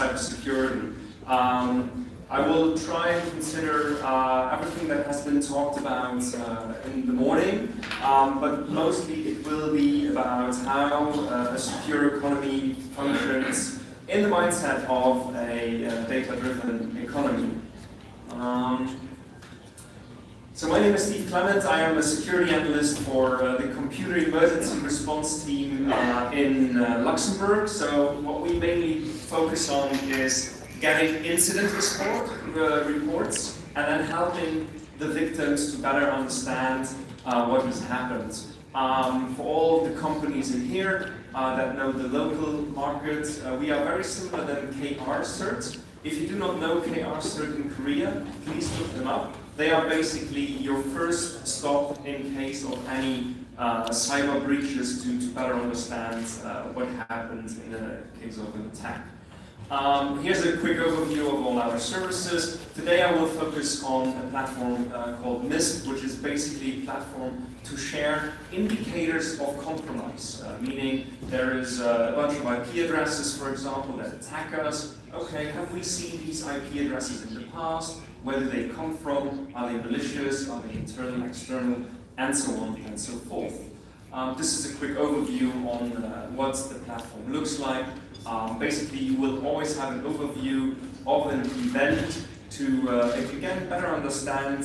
cybersecurity. I will try and consider everything that has been talked about in the morning, but mostly it will be about how a secure economy functions in the mindset of a data-driven economy. So my name is Steve Clement. I am a security analyst for the Computer Emergency Response Team in Luxembourg. So what we mainly focus on is getting incident reports and then helping the victims to better understand what has happened. For all the companies in here that know the local market, we are very similar than KRCert. If you do not know KRCert in Korea, please look them up. They are basically your first stop in case of any cyber breaches to better understand what happens in the case of an attack. Here's a quick overview of all our services. Today I will focus on a platform called MISP, which is basically a platform to share indicators of compromise, meaning there is a bunch of IP addresses, for example, that attack us. Okay, have we seen these IP addresses in the past? Where do they come from? Are they malicious? Are they internal, external? And so on and so forth. This is a quick overview on what the platform looks like. Basically, you will always have an overview of an event to, again, better understand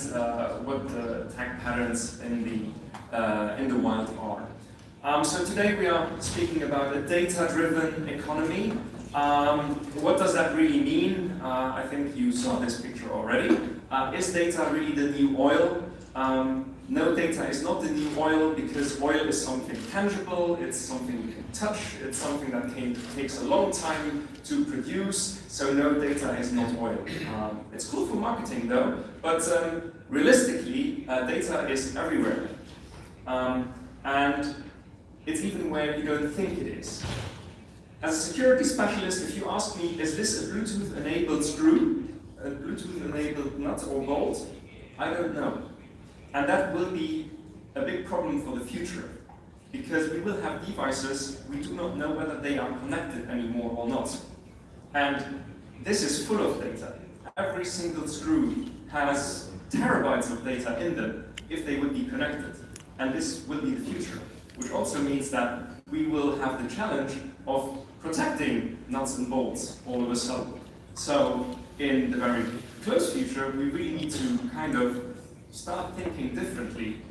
what the attack patterns in the wild are. So today we are speaking about a data-driven economy. What does that really mean? I think you saw this picture already. Is data really the new oil? No, data is not the new oil because oil is something tangible, it's something you can touch, it's something that takes a long time to produce, so no, data is not oil. It's cool for marketing though, but realistically, data is everywhere. And it's even where you don't think it is. As a security specialist, if you ask me, is this a Bluetooth-enabled screw, a Bluetooth-enabled nut or bolt? I don't know. And that will be a big problem for the future, because we will have devices, we do not know whether they are connected anymore or not. And this is full of data. Every single screw has terabytes of data in them if they would be connected. And this will be the future, which also means that we will have the challenge of protecting nuts and bolts all of a sudden. So in the very close future, we really need to kind of start thinking differently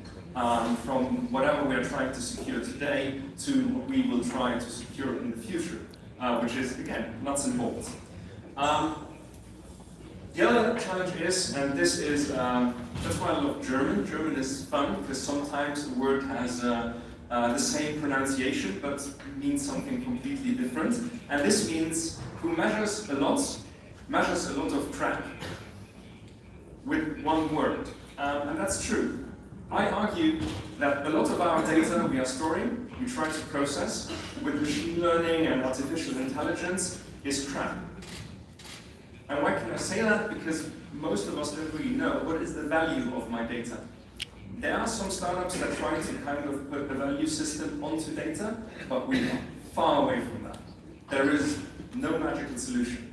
from whatever we are trying to secure today to what we will try to secure in the future, which is, again, nuts and bolts. The other challenge is, and this is, that's why I love German. German is fun because sometimes the word has the same pronunciation but means something completely different. And this means who measures a lot of crap with one word. And that's true. I argue that a lot of our data we are storing, we try to process with machine learning and artificial intelligence is crap. And why can I say that? Because most of us don't really know what is the value of my data. There are some startups that try to kind of put a value system onto data, but we are far away from that. There is no magical solution.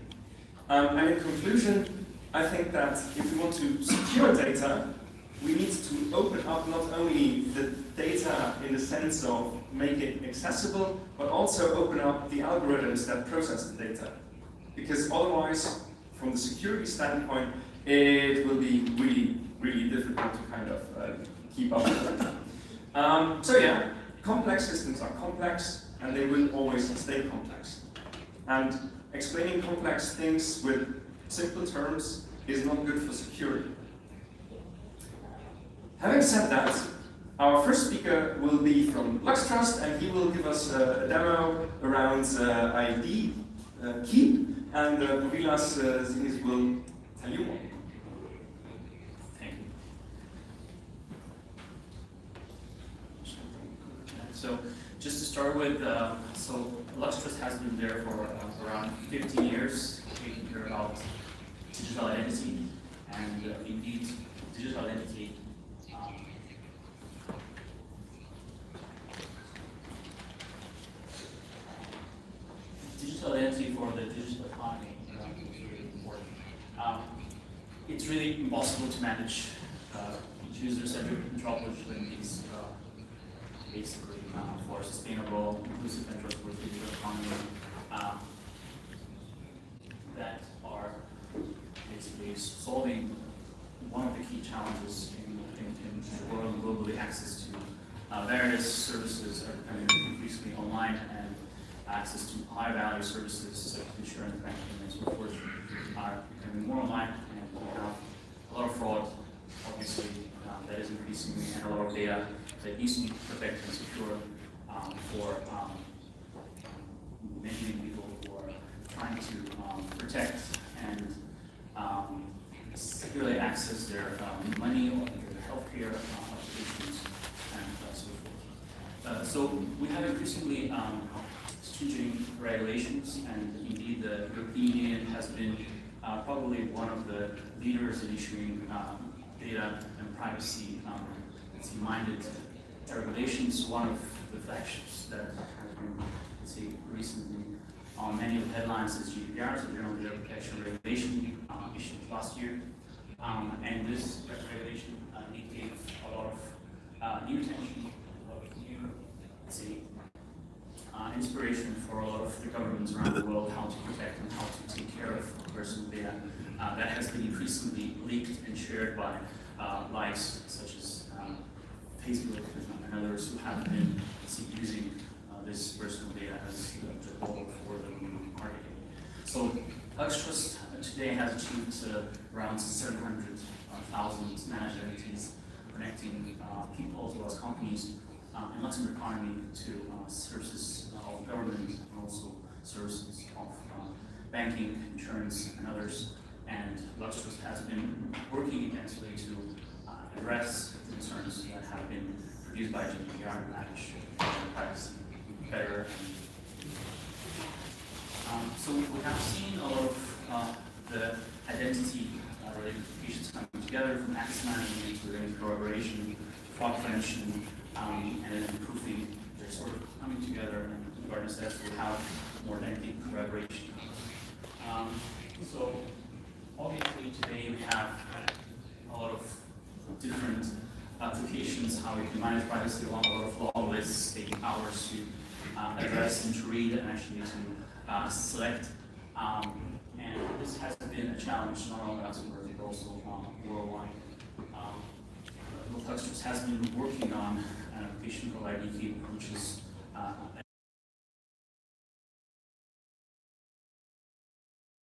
And in conclusion, I think that if we want to secure data, we need to open up not only the data in the sense of make it accessible, but also open up the algorithms that process the data. Because otherwise, from the security standpoint, it will be really, really difficult to kind of keep up with that. So yeah, complex systems are complex, and they will always stay complex. And explaining complex things with simple terms is not good for security. Having said that, our first speaker will be from LuxTrust, and he will give us a demo around ID Keep, and Vilas Zinis will tell you more. Thank you. So, just to start with, so LuxTrust has been there for around 15 years, taking care about digital identity, and indeed, digital identity. Digital identity for the digital economy really impossible to manage user-centric metropolis basically for sustainable, inclusive, and trustworthy digital economy that are basically solving one of the key challenges in the world globally. Access to various services are becoming increasingly online, and access to high value services such as insurance, banking, and so forth are becoming more online, and we have a lot of fraud, obviously, that is increasingly, and a lot of data that needs to be protected and secure for many people who are trying to protect and securely access their money or their healthcare applications and so forth. So we have increasingly stringent regulations, and indeed the European Union has been probably one of the leaders in issuing data and privacy minded regulations. One of the flagships that has been, let's say, recently on many of the headlines is GDPR, so General Data Protection Regulation, issued last year. And this regulation gave a lot of new attention, a lot of new, let's say, inspiration for a lot of the governments around the world how to protect and how to take care of personal data that has been increasingly leaked and shared by likes such as Facebook and others who have been using this personal data as the goal for the marketing. So LuxTrust today has achieved around 700,000 managed entities, connecting people as well as companies in Luxembourg economy to services of government and also services of banking, insurance, and others. And LuxTrust has been working intensely to address the concerns that have been produced by GDPR and manage privacy better. So we have seen a lot of the identity related applications coming together, from access management to identity corroboration, fraud prevention, and then proofing. They're sort of coming together, and Gartner says we have more identity corroboration. So obviously today we have a lot of different applications, how we can manage privacy, a lot of law lists taking hours to address and to read and actually to select. And this has been a challenge not only in Luxembourg but also worldwide. LuxTrust has been working on an application called IDKeep, which is